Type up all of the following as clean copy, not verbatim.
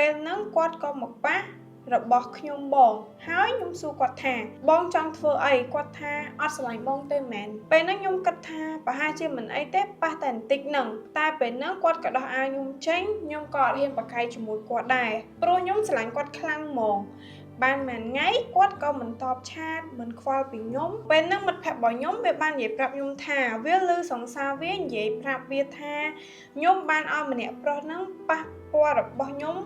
ពេលហ្នឹងគាត់ក៏មកប៉ះរបស់ខ្ញុំបងហើយខ្ញុំសួរគាត់ថាបងចង់ធ្វើអីគាត់ថាអត់ស្រឡាញ់បងទេមែនពេលហ្នឹងខ្ញុំគិតថាប្រហែលជាមិនអីទេប៉ះតែបន្តិចហ្នឹងតែពេលហ្នឹងគាត់ក៏ដោះអាវខ្ញុំចេញខ្ញុំក៏អត់ហ៊ានប្រកែកជាមួយគាត់ដែរព្រោះខ្ញុំស្រឡាញ់គាត់ខ្លាំងហ្មងបានមួយថ្ងៃគាត់ក៏មិនតបឆាតមិនខ្វល់ពីខ្ញុំពេលហ្នឹងមិត្តភក្តិរបស់ខ្ញុំវាបាននិយាយប្រាប់ខ្ញុំថាវាឮសង្សារវានិយាយប្រាប់វាថាខ្ញុំបានឲ្យម្នាក់ប្រុសហ្នឹងប៉ះពាល់របស់ខ្ញុំ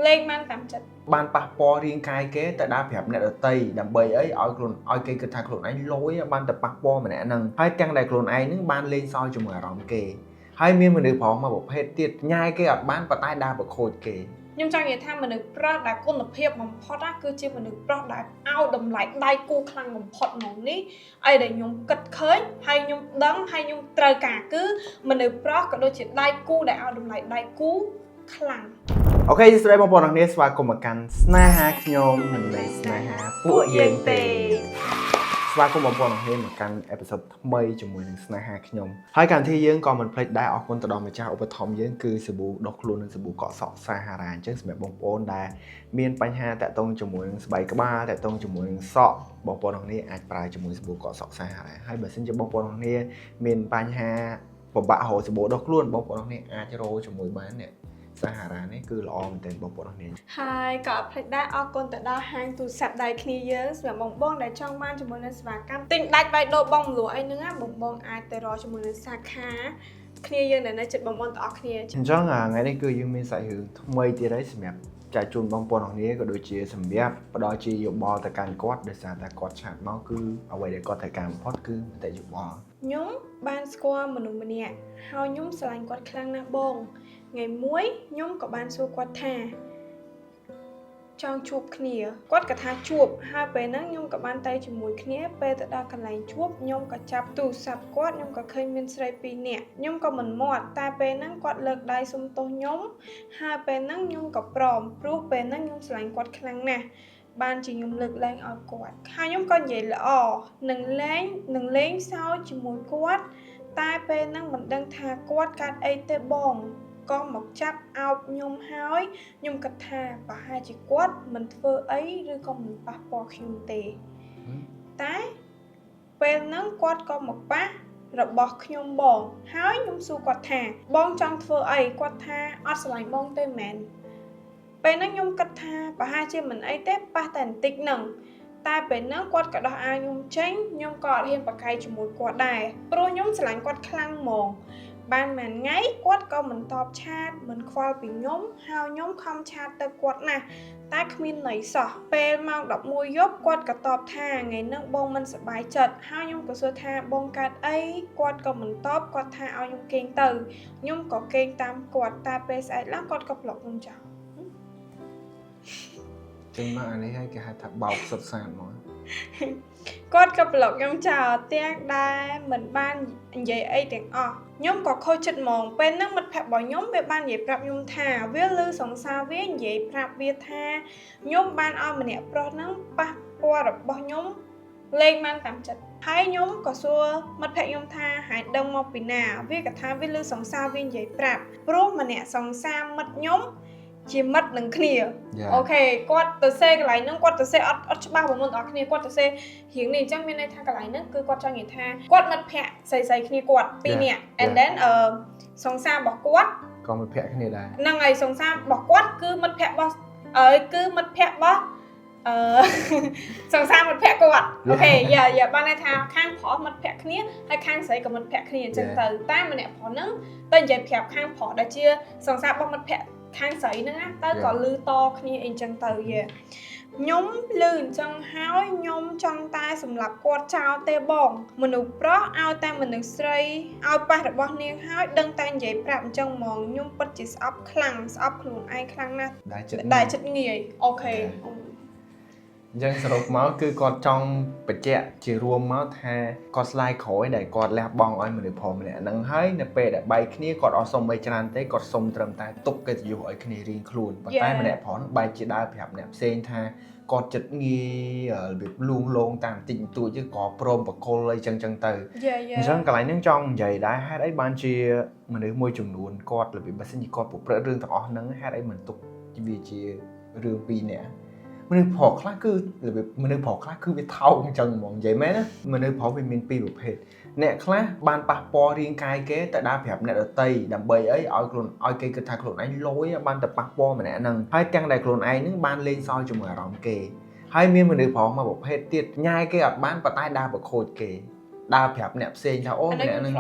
លេងបានតាមចិត្តបានប៉ះពាល់រាងកាយគេទៅដើរប្រាប់អ្នកដទៃដើម្បីអីឲ្យគេគិតថាខ្លួនឯងលយបានទៅប៉ះពាល់ម្នាក់ហ្នឹងហើយទាំងដែលខ្លួនឯងហ្នឹងបានលេងសើចជាមួយអារម្មណ៍គេហើយមានមនុស្សប្រុសមកប្រភេទទៀតញ៉ាយគេអត់បានប៉ុន្តែដើរប្រខូចគេខ្ញុំចង់និយាយថាមនុស្សប្រុសដែលគុណភាពបំផុតគឺជាមនុស្សប្រុសដែលឲ្យតម្លៃដៃគូខ្លាំងបំផុតហ្មងនេះអីដែលខ្ញុំគិតឃើញហើយខ្ញុំដឹងហើយខ្ញុំត្រូវការគឺមនុស្សប្រុសក៏ដូចជាដៃគូដែលឲ្យតម្លៃដៃគូខ្លាំងអូខេស្រីបងប្អូនទាំងគ្នាស្វាគមន៍មកកាន់ស្នេហាខ្ញុំមិនមែនស្នេហាពួកយើងទេស្វាគមន៍បងប្អូនទាំងគ្នាមកកាន់អេពីសូតថ្មីជាមួយនឹងស្នេហាខ្ញុំហើយកម្មវិធីយើងក៏មិនភ្លេចដែរអរគុណទៅដល់ម្ចាស់ឧបត្ថម្ភយើងគឺសាប៊ូដុសខ្លួននិងសាប៊ូកក់សក់សាហារ៉ាអញ្ចឹងសម្រាប់បងប្អូនដែលមានបញ្ហាតាក់ទងជាមួយនឹងស្បែកក្បាលតាក់ទងជាមួយនឹងសក់បងប្អូនទាំងគ្នាអាចប្រើជាមួយសាប៊ូកក់សក់សាហារ៉ាហើយបើសិនជាបងប្អូនទាំងគ្នាមានបញ្ហាពិបាករកសាប៊ូដុសខ្លួនបងប្អូនទាំងគ្នាអាចរកជាមួយបាននេះសាហារ៉ានេះគឺល្អមែនទែនបងប្អូនទាំងគ្នាហើយក៏អត់ភ្លេចដែរអរគុណទៅដល់ហាងទូរស័ព្ទដៃគ្នាយើងសម្រាប់បងដែលចង់បានជាមួយនឹងសេវាកម្មទិញដាច់បាយដូរបងមលក់អីហ្នឹងបងអាចទៅរកជាមួយនឹងសាខាគ្នាយើងដែលនៅជិតបងប្អូនទាំងអស់គ្នាអញ្ចឹងថ្ងៃនេះគឺយើងមានសាច់រឿងថ្មីទៀតហើយសម្រាប់ចែកជូនបងប្អូនទាំងគ្នាក៏ដូចជាសម្រាប់ផ្ដល់ជាយោបល់ទៅកាន់គាត់ដោយសារតែគាត់ឆាតមកគឺអ្វីដែលគាត់ត្រូវការបំផុតគឺមតិយោបល់ខ្ញុំបានស្គាល់មនុស្សម្នាក់ហើយខ្ញុំស្រឡាញ់គាត់ខ្លាំងណាស់បងថ្ងៃមួយខ្ញុំក៏បានសួរគាត់ថាចង់ជួបគ្នាគាត់ក៏ថាជួបហើយពេលហ្នឹងខ្ញុំក៏បានទៅជាមួយគ្នាពេលទៅដល់កន្លែងជួបខ្ញុំក៏ចាប់ទូរស័ព្ទគាត់ខ្ញុំក៏ឃើញមានស្រី2នាក់ខ្ញុំក៏មិនមាត់តែពេលហ្នឹងគាត់លើកដៃសុំទោសខ្ញុំហើយពេលហ្នឹងខ្ញុំក៏ព្រមព្រោះពេលហ្នឹងខ្ញុំស្រឡាញ់គាត់ខ្លាំងណាស់បានជាខ្ញុំលើកលែងឲ្យគាត់ហើយខ្ញុំក៏និយាយល្អនឹងលេងសើចជាមួយគាត់តែពេលហ្នឹងមិនដឹងថាគាត់កាត់អីទេបងក៏មកចាប់អោបខ្ញុំហើយខ្ញុំគិតថាប្រហែលជាគាត់មិនធ្វើអីឬក៏មិនប៉ះពាល់ខ្ញុំទេតែពេលហ្នឹងគាត់ក៏មកប៉ះរបស់ខ្ញុំបងហើយខ្ញុំសួរគាត់ថាបងចង់ធ្វើអីគាត់ថាអត់ស្រឡាញ់បងទេមែនពេលហ្នឹងខ្ញុំគិតថាប្រហែលជាមិនអីទេប៉ះតែបន្តិចហ្នឹងតែពេលហ្នឹងគាត់ក៏ដោះអាវខ្ញុំចេញខ្ញុំក៏អត់ហ៊ានប្រកែកជាមួយគាត់ដែរព្រោះខ្ញុំស្រឡាញ់គាត់ខ្លាំងហ្មងបានមួយថ្ងៃគាត់ក៏មិនតបឆាតមិនខ្វល់ពីខ្ញុំហើយខ្ញុំខំឆាតទៅគាត់ណាស់តែគ្មានន័យសោះពេលម៉ោង11យប់គាត់ក៏តបថាថ្ងៃហ្នឹងបងមិនសប្បាយចិត្តហើយខ្ញុំក៏សួរថាបងកើតអីគាត់ក៏មិនតបគាត់ថាឲ្យខ្ញុំគេងទៅខ្ញុំក៏គេងតាមគាត់តែពេលស្អែកឡើងគាត់ក៏ប្លុកខ្ញុំចោលចេញមកអានេះហើយគេហៅថាបោកសុទ្ធសាធមកគាត់ក៏ប្លុកខ្ញុំចោលទាំងដែលមិនបាននិយាយអីទាំងអស់ខ្ញុំក៏ខូចចិត្តហ្មងពេលហ្នឹងមិត្តភក្តិរបស់ខ្ញុំវាបាននិយាយប្រាប់ខ្ញុំថាវាឮសង្សារវានិយាយប្រាប់វាថាខ្ញុំបានឲ្យម្នាក់ប្រុសហ្នឹងប៉ះពាល់របស់ខ្ញុំលេងបានតាមចិត្តហើយខ្ញុំក៏សួរមិត្តភក្តិខ្ញុំថាហេតុដឹងមកពីណាវាក៏ថាវាឮសង្សារវានិយាយប្រាប់ព្រោះម្នាក់សង្សារមិត្តខ្ញុំជាមិត្តនឹងគ្នាអូខេគាត់ទៅសេកន្លែងហ្នឹងគាត់ទៅសេអត់ច្បាស់បងប្អូនទាំងអស់គ្នាគាត់ទៅសេរៀងនេះអញ្ចឹងមានន័យថាកន្លែងហ្នឹងគឺគាត់ចង់និយាយថាគាត់មិត្តភក្តិស្រីគ្នាគាត់2នាក់ and then សង្សាររបស់គាត់ក៏មិត្តភក្តិគ្នាដែរហ្នឹងហើយសង្សាររបស់គាត់គឺមិត្តភក្តិរបស់គឺមិត្តភក្តិរបស់សង្សារមិត្តភក្តិគាត់អូខេយ៉ាបានន័យថាខាងប្រុសមិត្តភក្តិគ្នាហើយខាងស្រីក៏មិត្តភក្តិគ្នាអញ្ចឹងទៅតែម្នាក់ប្រុសហ្នឹងទៅនិយាយប្រាប់ខាងប្រុសដែលជាសង្សាររបស់មិត្តភក្តិខាងស្រីហ្នឹងណាទៅក៏លឺតគ្នាអីចឹងទៅខ្ញុំលឺអញ្ចឹងហើយខ្ញុំចង់តែសម្រាប់គាត់ចោលទេបងមនុស្សប្រុសឲ្យតែមនុស្សស្រីឲ្យប៉ះរបស់នាងហើយដឹងតែនិយាយប្រាប់អញ្ចឹងហ្មងខ្ញុំពិតជាស្អប់ខ្លាំងស្អប់ខ្លួនឯងខ្លាំងណាស់ដែលចិត្តងាយអូខេអញ្ចឹងសរុបមកគឺគាត់ចង់បញ្ជាក់ជារួមមកថាគាត់ស្លាយក្រោយដែលគាត់លះបង់ឲ្យមនុស្សប្រុសម្នាក់ហ្នឹងហើយនៅពេលដែលបែកគ្នាគាត់អត់សុំអីច្រើនទេគាត់សុំត្រឹមតែទុកកិត្តិយសឲ្យគ្នារៀងខ្លួនប៉ុន្តែម្នាក់ប្រុសហ្នឹងបែកជាដើរប្រាប់អ្នកផ្សេងថាគាត់ចិត្តងាយរបៀបលួងលោមតាមតិចបន្តួចក៏ព្រមបកគលអីចឹងទៅអញ្ចឹងកន្លែងហ្នឹងចង់និយាយដែរហេតុអីបានជាមនុស្សមួយចំនួនគាត់របៀបបើសិនជាគាត់ប្រព្រឹត្តរឿងទាំងអស់ហ្នឹងហេតុអីមិនទុក vì chỉ rương pi nè mình bỏ khác cứ là mình bỏ khác cứ bị thâu chân mong vậy mấy đó mình bỏ về miền pi một hết nè khác ban passport riêng cai kế tại đa phép nè ở tây đầm bầy ấy ở luôn ở cây cái thằng luôn anh lối ban tập passport mà nè nâng hai trang đại luôn anh nước ban lên soi cho mở rộng kề hai miền mình bỏ mà một hết tiệt nhai cái ở ban và tai đa bậc khôi kề đa phép nè xe cho ôm nè nâng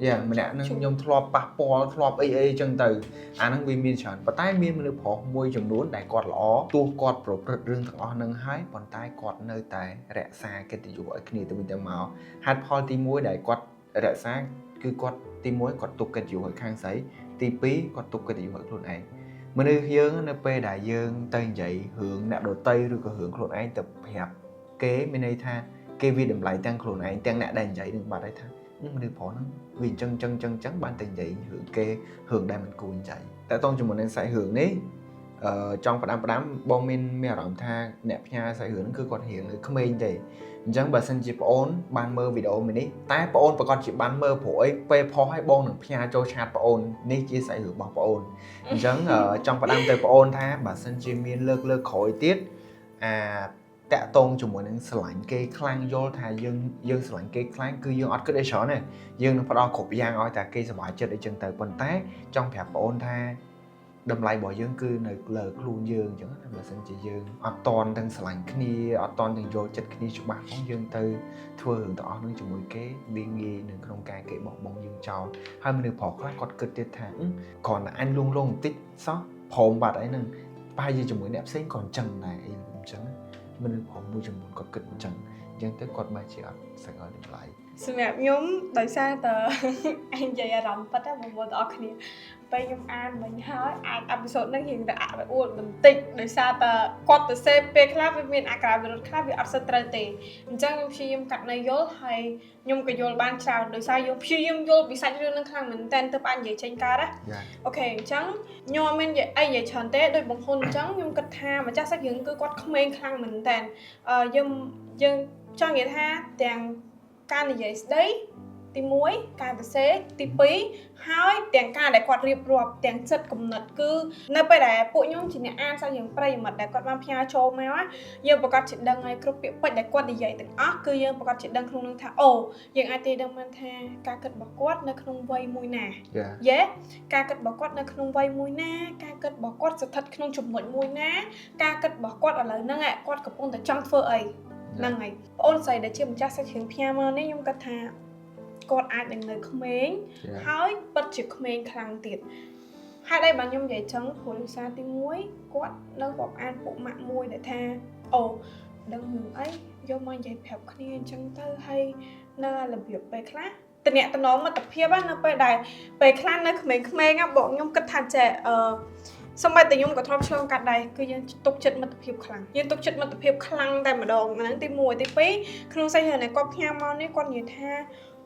mình nè nâng nhom thọp passport thọp ấy chân từ anh nâng vì miền chọn và tai miền mình bỏ môi chừng đốn đại quạt ló tua quạt pro rương thằng o nâng hái còn tai quạt nơi tài rẽ xa cái tỷ dụ ở kia từ bên tây máu hạt phôi ti muối đại quạt rẽ xa cứ quạt ti muối quạt tục cái dụ ở khang sấy ti pí quạt tục cái dụ ở luôn này mình đi dương nó pe đại dương tây dậy hưởng nạp đồ tây rồi có hưởng luôn anh tập hẹp kế bên đây tha cái vi đầm lại tăng luôn anh tăng nạp đàn dậy đừng bà đây tha nhưng mà đi bỏ nó vì chân trắng ban tình dậy hưởng kê hưởng đây mình cuốn chạy tại tôn cho mình nên sẽ hưởng đấy trong phần đám bom min mẹ rộng tha nẹp nha sẽ hưởng cứ còn hiện không bên thì chẳng bà xin chỉ ôn ban mơ video mình đi tái ôn và con chỉ ban mơ phổi pe phó hay bon được pia cho chat ôn ní chia sẻ hưởng bằng ôn chẳng ở trong phần đám tới ôn tha bà xin chỉ miên lơ khỏi tiết tạ tôn cho mọi người sẵn cái khăn vô thà dân sẵn cái khăn cứ dân ọt cứ để sợ này dân nó phải đo cột giang oi tại cây sẽ bỏ chết để chân tới quần tác trong phép ôn tha đâm lại bỏ dân cư nơi lờ luôn dương chẳng hạn là xin chỉ dương ọt toàn thằng sẵn kia ọt toàn thằng vô chết kia chụp bạc phóng dân từ thua hưởng tỏ nâng cho mỗi cái biên nghi nâng không ca kể bỏ bóng dương cho hai mươi nửa phỏ khác còn cực tiết thẳng còn là anh luôn luôn tích sót hồn bạc ấy nâng bao giờ cho mỗi nẹp xinh còn chân này chẳng mình họ mua cho một con kịch chẳng nhưng tới con mai chị sẽ gọi được lại sự mẹ nhóm đời xa tờ anh dạy rộng bắt á một đó kia bây nhóm an mình hỏi an episode nó hiện tại phải uổng mình tịch đời xa tờ quạt tờ xe pe class với miền akra với rốt class với abstract thì chẳng nhóm khi nhóm cắt này vô hay nhóm cái vô ban chào đời xa nhóm khi nhóm vô bị sạch luôn năng khang mình tên tập anh dạy tranh ca đó ok chẳng nhóm mình dạy ai dạy chọn té đôi bằng hôn chẳng nhóm cắt tha mà chắc xác những cứ quạt không men khang mình tên dân cho nghĩa tha tiền ca này vậy đấy tí muối ca tờ xế tí pí hỏi tiền ca để quạt riệp rộp tiền chất cùng nật cứ nơi bây để phụ nhóm chỉ nè an sao những prey mật để quạt mang pia cho máu á giờ bà con chỉ đăng ngay cướp việc bạch để quạt đi dậy từng óc cứ giờ bà con chỉ đăng không năng thả ồ những ai tê đăng mang tha ca cất bỏ quạt nơi không vây mùi nè dễ ca cất bỏ quạt nơi không vây mùi nè ca cất bỏ quạt sự thật không chụp mũi mùi nè ca cất bỏ quạt ở lời năng ạ quạt cặp ôn từ trong phơ ấy năng ngày ôn xài để chia một chắc sẽ khiến pia mà nếu nhung cất thà con ai đánh lời không mến hỏi bất chợt không mến khang tiệt hai đây bạn nhung dạy trắng của lưu xa tí muối quát nâng bọc an phụ mạng môi để tha ồ đừng hưởng ấy vô mang dạy phép khăn chân tư hay nơi là việc về class tình nhẹ tao nói mà tập hiếp á nó về đài về class nơi không mến á bọn nhung cất thà trẻ xong bây giờ nhung có thóp chơi cắt đây cứ dân tục chất mà tập hiệp khăn dân tục chất mà tập hiệp khăn tại mà đồ mà nắng tí mùi tí phí không xây hình này có pia màu này con nhiều tha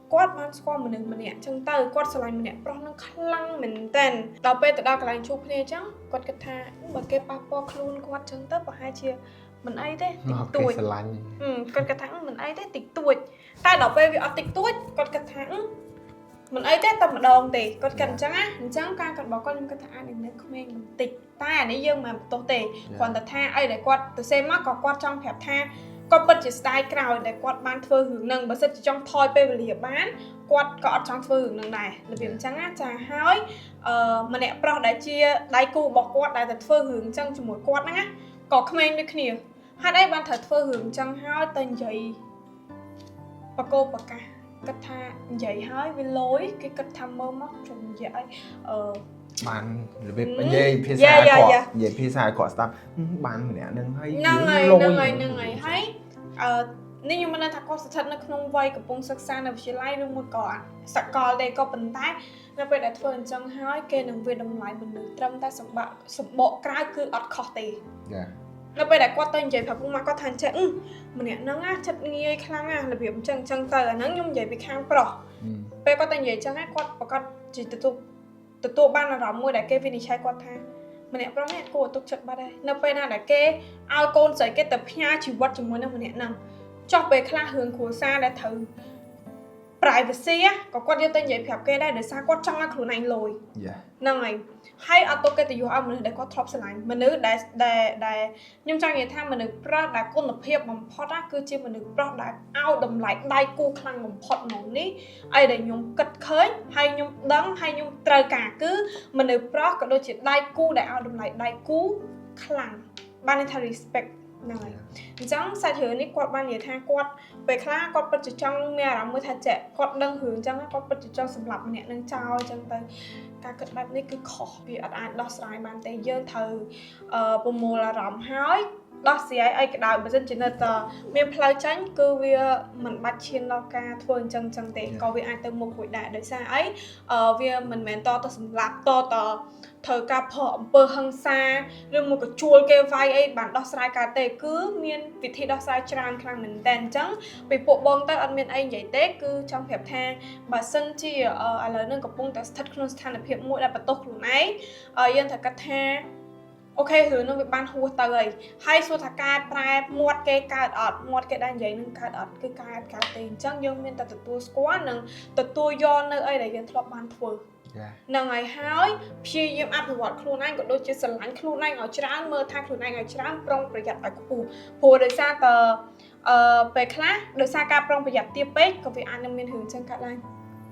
quát ban squat mình nè chân tay quát slide mình nè pro nó khăng mình tên đào pe từ đào cái lạnh chụp này chứ quát cái tha bật cái passport luôn quát chân tấp và hai chia mình ấy thế tuổi quát cái thằng mình ấy thế tịch tuổi ta đào pe vì ở tịch tuổi quát cái thằng mình ấy thế tầm đòn thì quát cần chẳng á chẳng ca còn bảo con cái thằng này không nên mình tịch ta này dương mà tổ tề còn tờ tha ấy để quát từ xem mắt có quát trong phép tha có bất chỉ style crowd để quạt ban thưa hưởng nâng bởi chỉ trong thoi pe về liệp bán quạt có trong thưa hưởng nâng này là việc trắng á trà hói mà nè pro đã chia đai cu bọc quạt đã thật thưa hưởng trong cho mỗi quạt á có comment được nhiều hai đây ban thật thưa hưởng trong hói tên giấy và cô và cả cách tha giấy hói với lối cái cách tham mơ móc trùng dễ bạn việc dây phía xa của dây phía xa của staff bạn nè nâng hay nâng ngày hay nếu như mà nó thật có sự thật nó không vay của bông sắc xa nó chỉ lấy luôn một cỏ sạc cỏ đây có bình tái nó phải đặt phần trong hai kê nâng về đồng lại mình được trâm ta sụp bộ cái cứ ọt khó tì nó phải đặt qua tên giấy phải cũng mà có thành chạy mình nè nâng á chất nghi khăn á là việc chân tờ là nâng nhung giấy bị khang pro phải có tên giấy chân á quát và con chỉ từ tụ ban là rộng môi để kê vini chai quạt tha mình nè pro nè cô tục chật ba đây nó phải là để kê ao côn sấy cái tập nha chỉ vật chỉ muốn là mình nè nằm cho về khla hướng của xa để thử privacy ក៏គាត់យកទៅនិយាយប្រាប់គេដែរដោយសារគាត់ចង់ឲ្យខ្លួនឯងលយ ហ្នឹងហើយហើយអត់ទុកកិត្តិយសឲ្យមនុស្សដែលគាត់ធ្លាប់ស្រឡាញ់មនុស្សដែលខ្ញុំចង់និយាយថាមនុស្សប្រុសដែលគុណភាពបំផុតគឺជាមនុស្សប្រុសដែលឲ្យតម្លៃដៃគូខ្លាំងបំផុតហ្មងនេះអីដែលខ្ញុំគិតឃើញហើយខ្ញុំដឹងហើយខ្ញុំត្រូវការគឺមនុស្សប្រុសក៏ដូចជាដៃគូដែលឲ្យតម្លៃដៃគូខ្លាំងបានន័យថា respect ហ្នឹងហើយអញ្ចឹងសាច់រឿងនេះគាត់បាននិយាយថាគាត់ពេលខ្លះគាត់ពិតជាចង់មានអារម្មណ៍មួយថាចេះគាត់ដឹងរឿងអញ្ចឹងគាត់ពិតជាចង់សម្លាប់ម្នាក់នឹងចោលអញ្ចឹងទៅការគិតបែបនេះគឺខុសវាអត់អាចដោះស្រាយបានទេយើងត្រូវប្រមូលអារម្មណ៍ហើយដោះស្រាយអីក៏ដោយបើមិនជានៅតែមានផ្លូវចាញ់គឺវាមិនបាច់ឈានដល់ការធ្វើអញ្ចឹងទេក៏វាអាចទៅមុខរួចដែរដោយសារអីវាមិនមែនតសម្លាប់តត្រូវការផកអំពើហិង្សាឬមកក៏ជួលគេវាយអីបានដោះស្រាយកើតទេគឺមានវិធីដោះស្រាយច្រើនខ្លាំងមែនតើអញ្ចឹងពីពួកបងទៅអត់មានអីនិយាយទេគឺចង់ប្រាប់ថាបើសិនជាឥឡូវនេះកំពុងតែស្ថិតក្នុងស្ថានភាពមួយដែលបន្ទោសខ្លួនឯងយើងត្រូវគិតថាអូខេរឿងនោះវាបានហួសទៅហើយសួរថាការប្រែមាត់គេកើតអត់មាត់គេដែលនិយាយនឹងកើតអត់គឺកើតទេអញ្ចឹងយើងមានតែទទួលស្គាល់និងទទួលយកនៅអីដែលយើងធ្លាប់បានធ្វើហ្នឹងហើយព្យាយាមអភិវឌ្ឍខ្លួនឯងក៏ដូចជាស្រឡាញ់ខ្លួនឯងឲ្យច្រើនមើលថាខ្លួនឯងឲ្យច្រើនប្រុងប្រយ័ត្នឲ្យខ្ពស់ព្រោះដោយសារតពេលខ្លះដោយសារការប្រុងប្រយ័ត្នទាបពេកក៏វាអាចនឹងមានរឿងចឹងកើតឡើង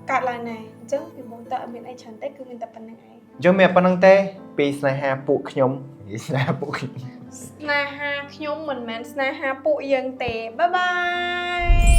ដែរអញ្ចឹងពីមុនតើអត់មានអីច្រើនទេគឺមានតែប៉ុណ្្នឹងឯងយើងមានប៉ុណ្្នឹងទេពីស្នេហាពួកខ្ញុំស្នេហាខ្ញុំមិនមែនស្នេហាពួកយើងទេបាយបាយ